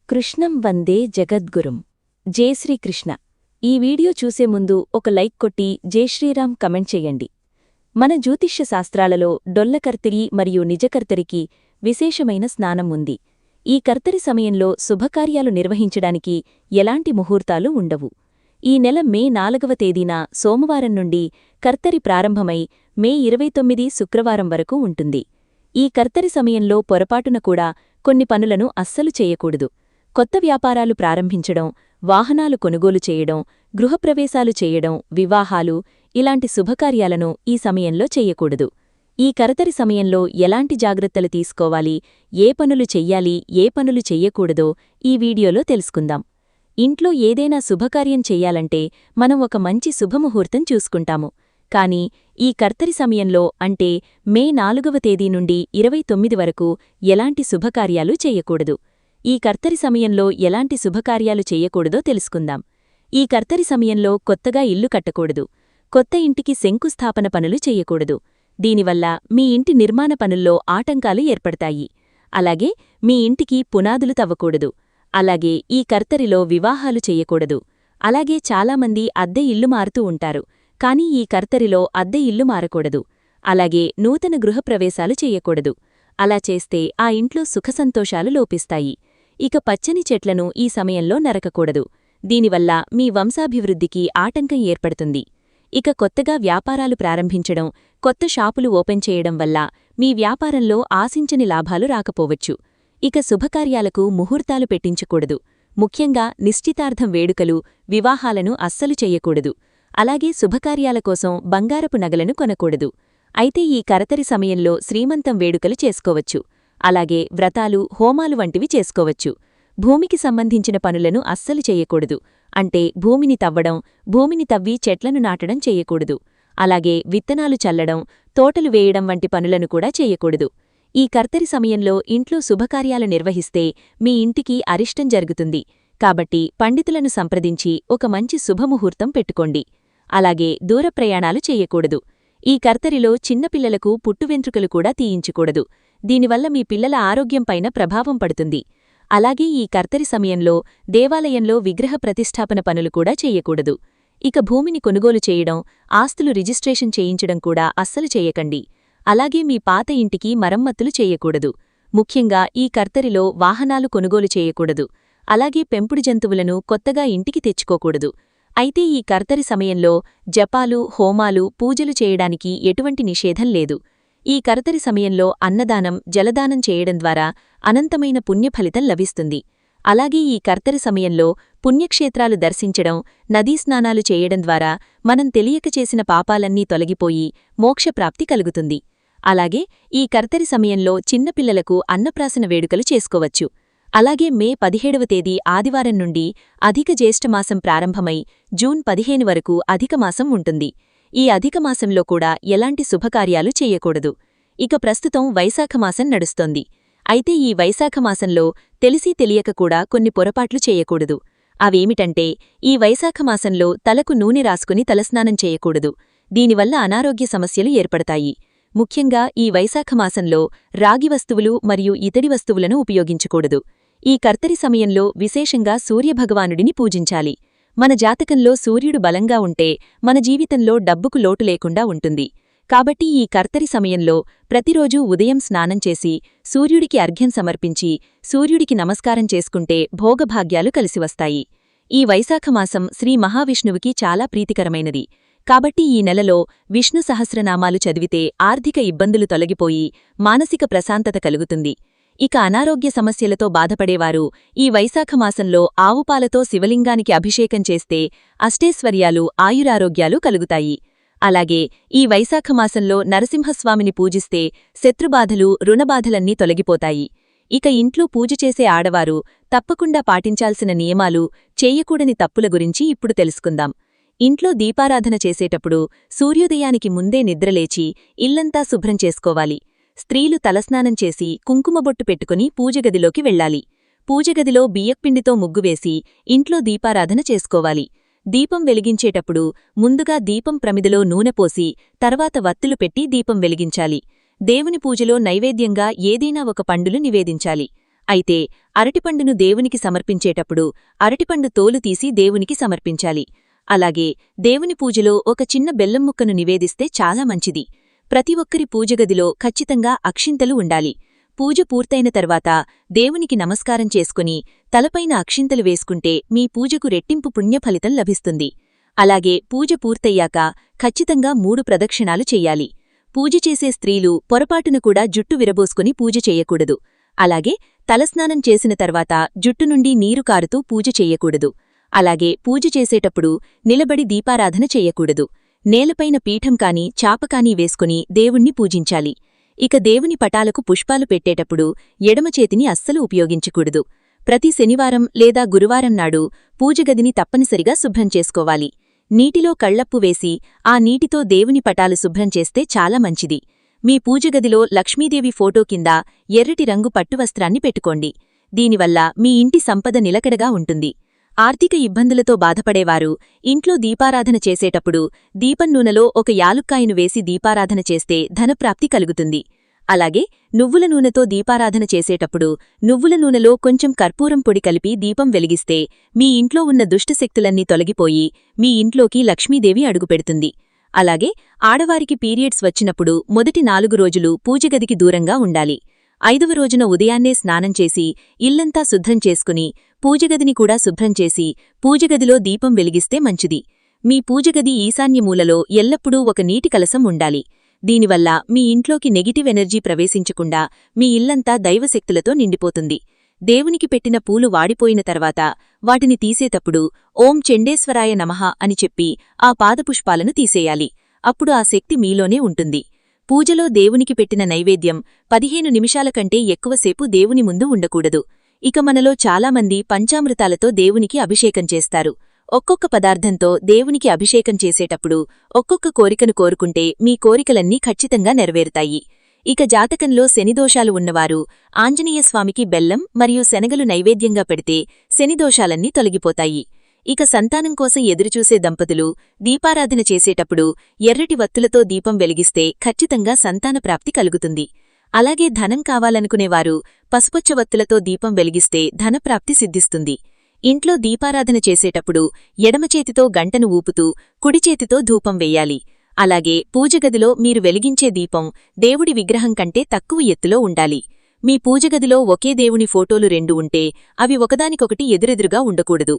కృష్ణం వందే జగద్గురుం. జై శ్రీకృష్ణ. ఈ వీడియో చూసే ముందు ఒక లైక్ కొట్టి జై శ్రీరామ్ కమెంట్ చెయ్యండి. మన జ్యోతిష్య శాస్త్రాలలో డొల్లకర్తరి మరియు నిజకర్తరికి విశేషమైన స్నానం ఉంది. ఈ కర్తరి సమయంలో శుభకార్యాలు నిర్వహించడానికి ఎలాంటి ముహూర్తాలు ఉండవు. ఈ నెల మే 4వ తేదీన సోమవారం నుండి కర్తరి ప్రారంభమై మే 29 శుక్రవారం వరకు ఉంటుంది. ఈ కర్తరి సమయంలో పొరపాటున కూడా కొన్ని పనులను అస్సలు చేయకూడదు. కొత్త వ్యాపారాలు ప్రారంభించడం, వాహనాలు కొనుగోలు చేయడం, గృహప్రవేశాలు చేయడం, వివాహాలు ఇలాంటి శుభకార్యాలను ఈ సమయంలో చెయ్యకూడదు. ఈ కర్తరి సమయంలో ఎలాంటి జాగ్రత్తలు తీసుకోవాలి, ఏ పనులు చెయ్యాలి, ఏ పనులు చెయ్యకూడదో ఈ వీడియోలో తెలుసుకుందాం. ఇంట్లో ఏదైనా శుభకార్యం చెయ్యాలంటే మనం ఒక మంచి శుభముహూర్తం చూసుకుంటాము. కానీ ఈ కర్తరి సమయంలో అంటే మే 4వ తేదీ నుండి 29 వరకు ఎలాంటి శుభకార్యాలు చెయ్యకూడదు. ఈ కర్తరి సమయంలో ఎలాంటి శుభకార్యాలు చెయ్యకూడదో తెలుసుకుందాం. ఈ కర్తరి సమయంలో కొత్తగా ఇల్లు కట్టకూడదు. కొత్త ఇంటికి శంకుస్థాపన పనులు చెయ్యకూడదు. దీనివల్ల మీ ఇంటి నిర్మాణ పనుల్లో ఆటంకాలు ఏర్పడతాయి. అలాగే మీ ఇంటికి పునాదులు తవ్వకూడదు. అలాగే ఈ కర్తరిలో వివాహాలు చెయ్యకూడదు. అలాగే చాలామంది అద్దె ఇల్లు మారుతూ ఉంటారు. కానీ ఈ కర్తరిలో అద్దె ఇల్లు మారకూడదు. అలాగే నూతన గృహప్రవేశాలు చెయ్యకూడదు. అలా చేస్తే ఆ ఇంట్లో సుఖసంతోషాలు లోపిస్తాయి. ఇక పచ్చని చెట్లను ఈ సమయంలో నరకకూడదు. దీనివల్ల మీ వంశాభివృద్ధికి ఆటంకం ఏర్పడుతుంది. ఇక కొత్తగా వ్యాపారాలు ప్రారంభించడం, కొత్త షాపులు ఓపెన్ చేయడం వల్ల మీ వ్యాపారంలో ఆశించని లాభాలు రాకపోవచ్చు. ఇక శుభకార్యాలకు ముహూర్తాలు పెట్టించకూడదు. ముఖ్యంగా నిశ్చితార్థం వేడుకలు, వివాహాలను అస్సలు చెయ్యకూడదు. అలాగే శుభకార్యాల కోసం బంగారపు నగలను కొనకూడదు. అయితే ఈ కరతరి సమయంలో శ్రీమంతం వేడుకలు చేసుకోవచ్చు. అలాగే వ్రతాలు, హోమాలు వంటివి చేసుకోవచ్చు. భూమికి సంబంధించిన పనులను అస్సలు చెయ్యకూడదు. అంటే భూమిని తవ్వడం, భూమిని తవ్వి చెట్లను నాటడం చెయ్యకూడదు. అలాగే విత్తనాలు చల్లడం, తోటలు వేయడం వంటి పనులను కూడా చెయ్యకూడదు. ఈ కర్తరి సమయంలో ఇంట్లో శుభకార్యాలు నిర్వహిస్తే మీ ఇంటికి అరిష్టం జరుగుతుంది. కాబట్టి పండితులను సంప్రదించి ఒక మంచి శుభముహూర్తం పెట్టుకోండి. అలాగే దూర ప్రయాణాలు చెయ్యకూడదు. ఈ కర్తరిలో చిన్నపిల్లలకు పుట్టువెంట్రుకలు కూడా తీయించకూడదు. దీనివల్ల మీ పిల్లల ఆరోగ్యంపైన ప్రభావం పడుతుంది. అలాగే ఈ కర్తరి సమయంలో దేవాలయంలో విగ్రహ ప్రతిష్ఠాపన పనులు కూడా చెయ్యకూడదు. ఇక భూమిని కొనుగోలు చేయడం, ఆస్తులు రిజిస్ట్రేషన్ చేయించడం కూడా అస్సలు చెయ్యకండి. అలాగే మీ పాత ఇంటికి మరమ్మతులు చెయ్యకూడదు. ముఖ్యంగా ఈ కర్తరిలో వాహనాలు కొనుగోలు చేయకూడదు. అలాగే పెంపుడు జంతువులను కొత్తగా ఇంటికి తెచ్చుకోకూడదు. అయితే ఈ కర్తరి సమయంలో జపాలు, హోమాలు, పూజలు చేయడానికి ఎటువంటి నిషేధం లేదు. ఈ కర్తరి సమయంలో అన్నదానం, జలదానం చేయడం ద్వారా అనంతమైన పుణ్యఫలితం లభిస్తుంది. అలాగే ఈ కర్తరి సమయంలో పుణ్యక్షేత్రాలు దర్శించడం, నదీస్నానాలు చేయడం ద్వారా మనం తెలియక చేసిన పాపాలన్నీ తొలగిపోయి మోక్షప్రాప్తి కలుగుతుంది. అలాగే ఈ కర్తరి సమయంలో చిన్నపిల్లలకు అన్నప్రాసన వేడుకలు చేసుకోవచ్చు. అలాగే మే 17వ తేదీ ఆదివారం నుండి అధిక జ్యేష్ఠమాసం ప్రారంభమై జూన్ 15 వరకు అధికమాసం ఉంటుంది. ఈ అధికమాసంలో కూడా ఎలాంటి శుభకార్యాలు చెయ్యకూడదు. ఇక ప్రస్తుతం వైశాఖమాసం నడుస్తోంది. అయితే ఈ వైశాఖమాసంలో తెలిసి తెలియక కూడా కొన్ని పొరపాట్లు చేయకూడదు. అవేమిటంటే ఈ వైశాఖమాసంలో తలకు నూనె రాసుకుని తలస్నానం చేయకూడదు. దీనివల్ల అనారోగ్య సమస్యలు ఏర్పడతాయి. ముఖ్యంగా ఈ వైశాఖమాసంలో రాగి వస్తువులు మరియు ఇతడి వస్తువులను ఉపయోగించకూడదు. ఈ కర్తరి సమయంలో విశేషంగా సూర్యభగవానుడిని పూజించాలి. మన జాతకంలో సూర్యుడు బలంగా ఉంటే మన జీవితంలో డబ్బుకు లోటు లేకుండా ఉంటుంది. కాబట్టి ఈ కర్తరి సమయంలో ప్రతిరోజూ ఉదయం స్నానం చేసి సూర్యుడికి అర్ఘ్యం సమర్పించి సూర్యుడికి నమస్కారం చేసుకుంటే భోగభాగ్యాలు కలిసివస్తాయి. ఈ వైశాఖమాసం శ్రీ మహావిష్ణువుకి చాలా ప్రీతికరమైనది. కాబట్టి ఈ నెలలో విష్ణు సహస్రనామాలు చదివితే ఆర్థిక ఇబ్బందులు తొలగిపోయి మానసిక ప్రశాంతత కలుగుతుంది. ఇక అనారోగ్య సమస్యలతో బాధపడేవారు ఈ వైశాఖమాసంలో ఆవుపాలతో శివలింగానికి అభిషేకం చేస్తే అష్టైశ్వర్యాలు, ఆయురారోగ్యాలు కలుగుతాయి. అలాగే ఈ వైశాఖమాసంలో నరసింహస్వామిని పూజిస్తే శత్రుబాధలు, రుణబాధలన్నీ తొలగిపోతాయి. ఇక ఇంట్లో పూజ చేసే ఆడవారు తప్పకుండా పాటించాల్సిన నియమాలు, చేయకూడని తప్పుల గురించి ఇప్పుడు తెలుసుకుందాం. ఇంట్లో దీపారాధన చేసేటప్పుడు సూర్యోదయానికి ముందే నిద్రలేచి ఇల్లంతా శుభ్రం చేసుకోవాలి. స్త్రీలు తలస్నానం చేసి కుంకుమబొట్టు పెట్టుకుని పూజగదిలోకి వెళ్లాలి. పూజగదిలో బియ్యపిండితో ముగ్గువేసి ఇంట్లో దీపారాధన చేసుకోవాలి. దీపం వెలిగించేటప్పుడు ముందుగా దీపం ప్రమిదలో నూనె పోసి తర్వాత వత్తులు పెట్టి దీపం వెలిగించాలి. దేవుని పూజలో నైవేద్యంగా ఏదైనా ఒక పండులు నివేదించాలి. అయితే అరటిపండును దేవునికి సమర్పించేటప్పుడు అరటిపండు తోలు తీసి దేవునికి సమర్పించాలి. అలాగే దేవుని పూజలో ఒక చిన్న బెల్లం ముక్కను నివేదిస్తే చాలా మంచిది. ప్రతి ఒక్కరి పూజగదిలో ఖచ్చితంగా అక్షింతలు ఉండాలి. పూజ పూర్తయిన తర్వాత దేవునికి నమస్కారం చేసుకుని తలపైన అక్షింతలు వేసుకుంటే మీ పూజకు రెట్టింపు పుణ్యఫలితం లభిస్తుంది. అలాగే పూజ పూర్తయ్యాక ఖచ్చితంగా 3 ప్రదక్షిణాలు చెయ్యాలి. పూజ చేసే స్త్రీలు పొరపాటును కూడా జుట్టు విరబోసుకుని పూజ చెయ్యకూడదు. అలాగే తలస్నానం చేసిన తర్వాత జుట్టు నుండి నీరు కారుతూ పూజ చెయ్యకూడదు. అలాగే పూజ చేసేటప్పుడు నిలబడి దీపారాధన చెయ్యకూడదు. నేలపైన పీఠం కాని చాపకానీ వేసుకుని దేవుణ్ణి పూజించాలి. ఇక దేవుని పటాలకు పుష్పాలు పెట్టేటప్పుడు ఎడమచేతిని అస్సలు ఉపయోగించకూడదు. ప్రతి శనివారం లేదా గురువారం నాడు పూజగదిని తప్పనిసరిగా శుభ్రం చేసుకోవాలి. నీటిలో కళ్లప్పు వేసి ఆ నీటితో దేవుని పటాలు శుభ్రం చేస్తే చాలా మంచిది. మీ పూజగదిలో లక్ష్మీదేవి ఫోటో కింద ఎర్రటి రంగు పట్టువస్త్రాన్ని పెట్టుకోండి. దీనివల్ల మీ ఇంటి సంపద నిలకడగా ఉంటుంది. ఆర్థిక ఇబ్బందులతో బాధపడేవారు ఇంట్లో దీపారాధన చేసేటప్పుడు దీపం నూనెలో ఒక యాలుక్కాయను వేసి దీపారాధన చేస్తే ధనప్రాప్తి కలుగుతుంది. అలాగే నువ్వుల నూనెతో దీపారాధన చేసేటప్పుడు నువ్వుల నూనెలో కొంచెం కర్పూరం పొడి కలిపి దీపం వెలిగిస్తే మీ ఇంట్లో ఉన్న దుష్టశక్తులన్నీ తొలగిపోయి మీ ఇంట్లోకి లక్ష్మీదేవి అడుగుపెడుతుంది. అలాగే ఆడవారికి పీరియడ్స్ వచ్చినప్పుడు మొదటి 4 రోజులు పూజగదికి దూరంగా ఉండాలి. 5వ రోజున ఉదయాన్నే స్నానం చేసి ఇల్లంతా శుభ్రం చేసుకుని పూజగదిని కూడా శుభ్రం చేసి పూజగదిలో దీపం వెలిగిస్తే మంచిది. మీ పూజగది ఈశాన్యమూలలో ఎల్లప్పుడూ ఒక నీటి కలసం ఉండాలి. దీనివల్ల మీ ఇంట్లోకి నెగిటివ్ ఎనర్జీ ప్రవేశించకుండా మీ ఇల్లంతా దైవశక్తులతో నిండిపోతుంది. దేవునికి పెట్టిన పూలు వాడిపోయిన తర్వాత వాటిని తీసేటప్పుడు ఓం చండేశ్వరాయ నమః అని చెప్పి ఆ పాదపుష్పాలను తీసేయాలి. అప్పుడు ఆ శక్తి మీలోనే ఉంటుంది. పూజలో దేవునికి పెట్టిన నైవేద్యం 15 నిమిషాల కంటే ఎక్కువసేపు దేవుని ముందు ఉండకూడదు. ఇక మనలో చాలామంది పంచామృతాలతో దేవునికి అభిషేకం చేస్తారు. ఒక్కొక్క పదార్థంతో దేవునికి అభిషేకం చేసేటప్పుడు ఒక్కొక్క కోరికను కోరుకుంటే మీ కోరికలన్నీ ఖచ్చితంగా నెరవేరుతాయి. ఇక జాతకంలో శనిదోషాలు ఉన్నవారు ఆంజనేయస్వామికి బెల్లం మరియు శనగలు నైవేద్యంగా పెడితే శనిదోషాలన్నీ తొలగిపోతాయి. ఇక సంతానం కోసం ఎదురుచూసే దంపతులు దీపారాధన చేసేటప్పుడు ఎర్రటి వత్తులతో దీపం వెలిగిస్తే ఖచ్చితంగా సంతాన ప్రాప్తి కలుగుతుంది. అలాగే ధనం కావాలనుకునేవారు పసుపచ్చ వత్తులతో దీపం వెలిగిస్తే ధనప్రాప్తి సిద్ధిస్తుంది. ఇంట్లో దీపారాధన చేసేటప్పుడు ఎడమచేతితో గంటను ఊపుతూ కుడిచేతితో ధూపం వెయ్యాలి. అలాగే పూజగదిలో మీరు వెలిగించే దీపం దేవుడి విగ్రహం కంటే తక్కువ ఎత్తులో ఉండాలి. మీ పూజగదిలో ఒకే దేవుని ఫోటోలు 2 ఉంటే అవి ఒకదానికొకటి ఎదురెదురుగా ఉండకూడదు.